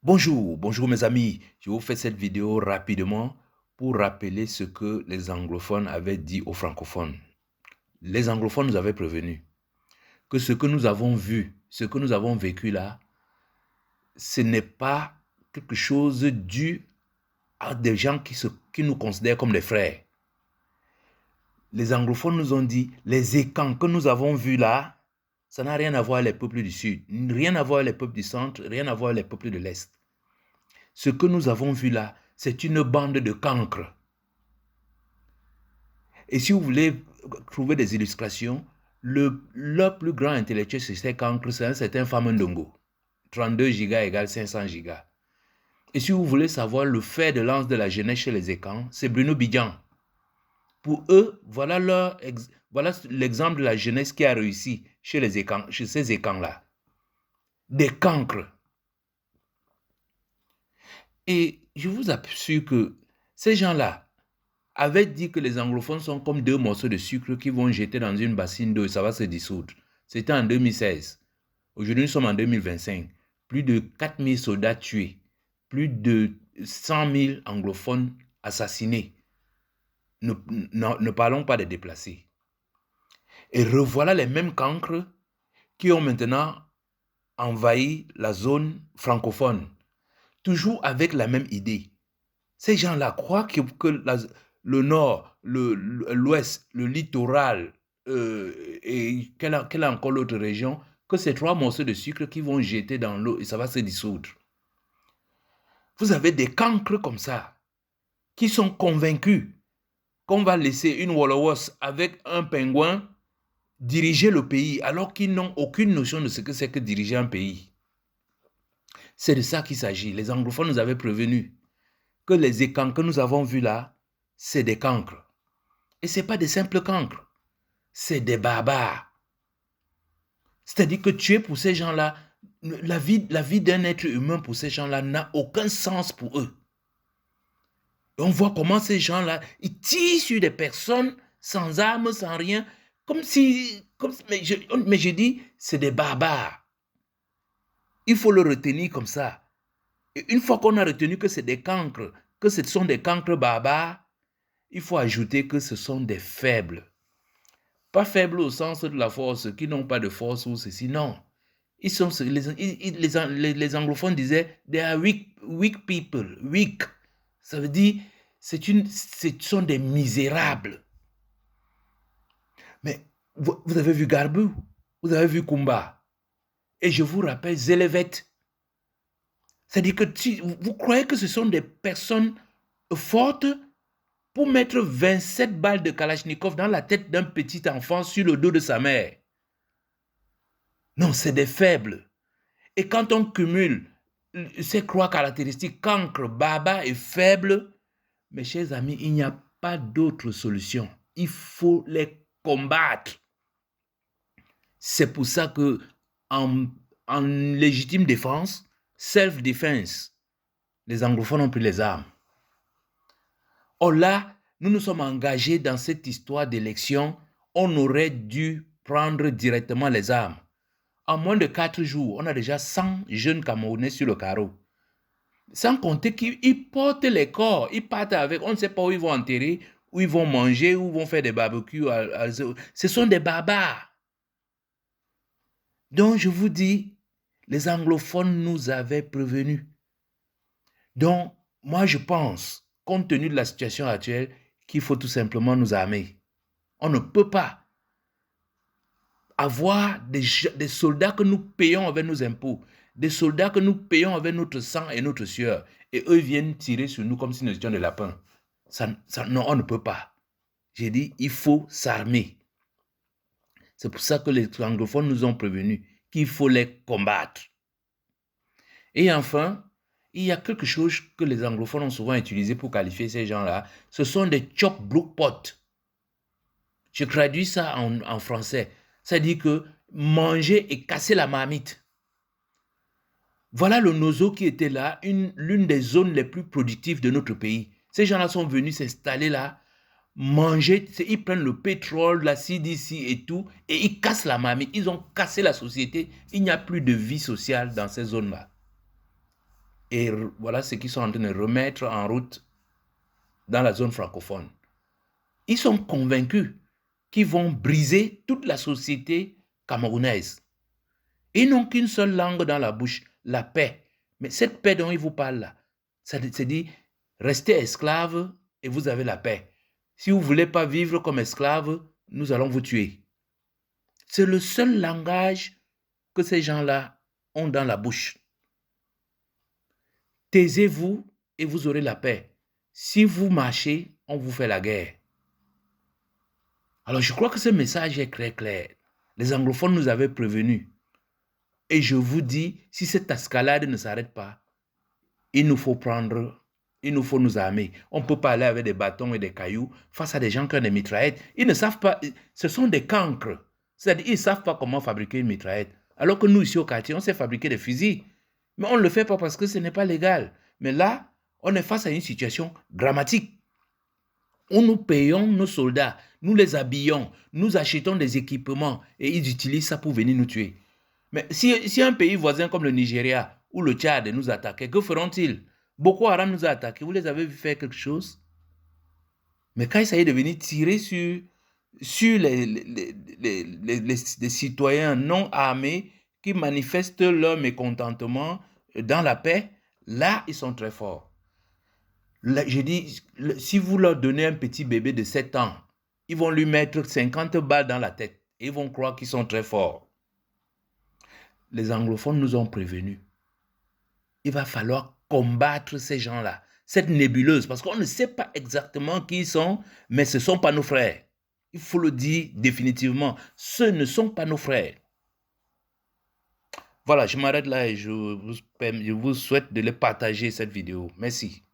Bonjour mes amis. Je vous fais cette vidéo rapidement pour rappeler ce que les anglophones avaient dit aux francophones. Les anglophones nous avaient prévenu que ce que nous avons vu, ce que nous avons vécu là, ce n'est pas quelque chose dû à des gens qui nous considèrent comme des frères. Les anglophones nous ont dit, les écans que nous avons vus là, ça n'a rien à voir avec les peuples du Sud, rien à voir avec les peuples du Centre, rien à voir avec les peuples de l'Est. Ce que nous avons vu là, c'est une bande de cancres. Et si vous voulez trouver des illustrations, leur plus grand intellectuel sur ces cancres, c'est un certain Fameux Ndongo. 32 gigas égale 500 gigas. Et si vous voulez savoir le fer de lance de la jeunesse chez les écans, c'est Bruno Bidjan. Pour eux, voilà l'exemple de la jeunesse qui a réussi chez ces écans-là. Des cancres. Et je vous assure que ces gens-là avaient dit que les anglophones sont comme deux morceaux de sucre qui vont jeter dans une bassine d'eau et ça va se dissoudre. C'était en 2016. Aujourd'hui, nous sommes en 2025. Plus de 4000 soldats tués. Plus de 100 000 anglophones assassinés. Ne parlons pas des déplacés. Et revoilà les mêmes cancres qui ont maintenant envahi la zone francophone. Toujours avec la même idée. Ces gens-là croient que le nord, l'ouest, le littoral, et quelle est encore l'autre région, que ces trois morceaux de sucre qui vont jeter dans l'eau et ça va se dissoudre. Vous avez des cancres comme ça, qui sont convaincus qu'on va laisser une Woloworth avec un pingouin diriger le pays, alors qu'ils n'ont aucune notion de ce que c'est que diriger un pays. C'est de ça qu'il s'agit. Les anglophones nous avaient prévenus que les écans que nous avons vus là, c'est des cancres. Et ce n'est pas des simples cancres, c'est des barbares. C'est-à-dire que tuer pour ces gens-là, la vie d'un être humain pour ces gens-là n'a aucun sens pour eux. Et on voit comment ces gens-là, ils tirent sur des personnes sans armes, sans rien, mais je dis, c'est des barbares. Il faut le retenir comme ça. Et une fois qu'on a retenu que c'est des cancres, que ce sont des cancres barbares, il faut ajouter que ce sont des faibles. Pas faibles au sens de la force, qui n'ont pas de force ou ceci, non. Les anglophones disaient, they are weak people, weak. Ça veut dire, ce sont des misérables. Mais vous avez vu Garbu, vous avez vu Kumba. Et je vous rappelle Zelevet. C'est-à-dire que vous croyez que ce sont des personnes fortes pour mettre 27 balles de Kalachnikov dans la tête d'un petit enfant sur le dos de sa mère. Non, c'est des faibles. Et quand on cumule ces trois caractéristiques, cancre, baba et faible, mes chers amis, il n'y a pas d'autre solution. Il faut les combattre. C'est pour ça que en légitime défense, self-defense, les anglophones ont pris les armes. Or là, nous nous sommes engagés dans cette histoire d'élection. On aurait dû prendre directement les armes. En moins de 4 jours, on a déjà 100 jeunes Camerounais sur le carreau. Sans compter qu'ils portent les corps, ils partent avec, on ne sait pas où ils vont enterrer, où ils vont manger, où ils vont faire des barbecues. Ce sont des barbares. Donc je vous dis, les anglophones nous avaient prévenus. Donc moi je pense, compte tenu de la situation actuelle, qu'il faut tout simplement nous armer. On ne peut pas avoir des soldats que nous payons avec nos impôts, des soldats que nous payons avec notre sang et notre sueur, et eux viennent tirer sur nous comme si nous étions des lapins. Non, on ne peut pas. J'ai dit, il faut s'armer. C'est pour ça que les anglophones nous ont prévenus qu'il faut les combattre. Et enfin, il y a quelque chose que les anglophones ont souvent utilisé pour qualifier ces gens-là. Ce sont des chop block pot. Je traduis ça en français. C'est-à-dire que manger et casser la marmite. Voilà le Nozo qui était là, l'une des zones les plus productives de notre pays. Ces gens-là sont venus s'installer là, manger, ils prennent le pétrole, la CDC et tout, et ils cassent la marmite. Ils ont cassé la société. Il n'y a plus de vie sociale dans ces zones-là. Et voilà ce qu'ils sont en train de remettre en route dans la zone francophone. Ils sont convaincus qu'ils vont briser toute la société camerounaise. Ils n'ont qu'une seule langue dans la bouche, la paix. Mais cette paix dont ils vous parlent là, c'est dit, restez esclave et vous avez la paix. Si vous ne voulez pas vivre comme esclave, nous allons vous tuer. C'est le seul langage que ces gens-là ont dans la bouche. Taisez-vous et vous aurez la paix. Si vous marchez, on vous fait la guerre. Alors je crois que ce message est très clair. Les anglophones nous avaient prévenus. Et je vous dis, si cette escalade ne s'arrête pas, il nous faut nous armer. On ne peut pas aller avec des bâtons et des cailloux face à des gens qui ont des mitraillettes. Ils ne savent pas, ce sont des cancres. C'est-à-dire, ils ne savent pas comment fabriquer une mitraillette. Alors que nous, ici au quartier, on sait fabriquer des fusils. Mais on ne le fait pas parce que ce n'est pas légal. Mais là, on est face à une situation dramatique où nous payons nos soldats, nous les habillons, nous achetons des équipements et ils utilisent ça pour venir nous tuer. Mais si un pays voisin comme le Nigeria ou le Tchad nous attaquait, que feront-ils? Boko Haram nous a attaqués, vous les avez vu faire quelque chose? Mais quand il s'agit de venir tirer sur les citoyens non armés qui manifestent leur mécontentement dans la paix, là, ils sont très forts. Là, je dis, si vous leur donnez un petit bébé de 7 ans, ils vont lui mettre 50 balles dans la tête et ils vont croire qu'ils sont très forts. Les anglophones nous ont prévenus. Il va falloir combattre ces gens-là, cette nébuleuse, parce qu'on ne sait pas exactement qui ils sont, mais ce ne sont pas nos frères. Il faut le dire définitivement, ce ne sont pas nos frères. Voilà, je m'arrête là et je vous souhaite de les partager cette vidéo. Merci.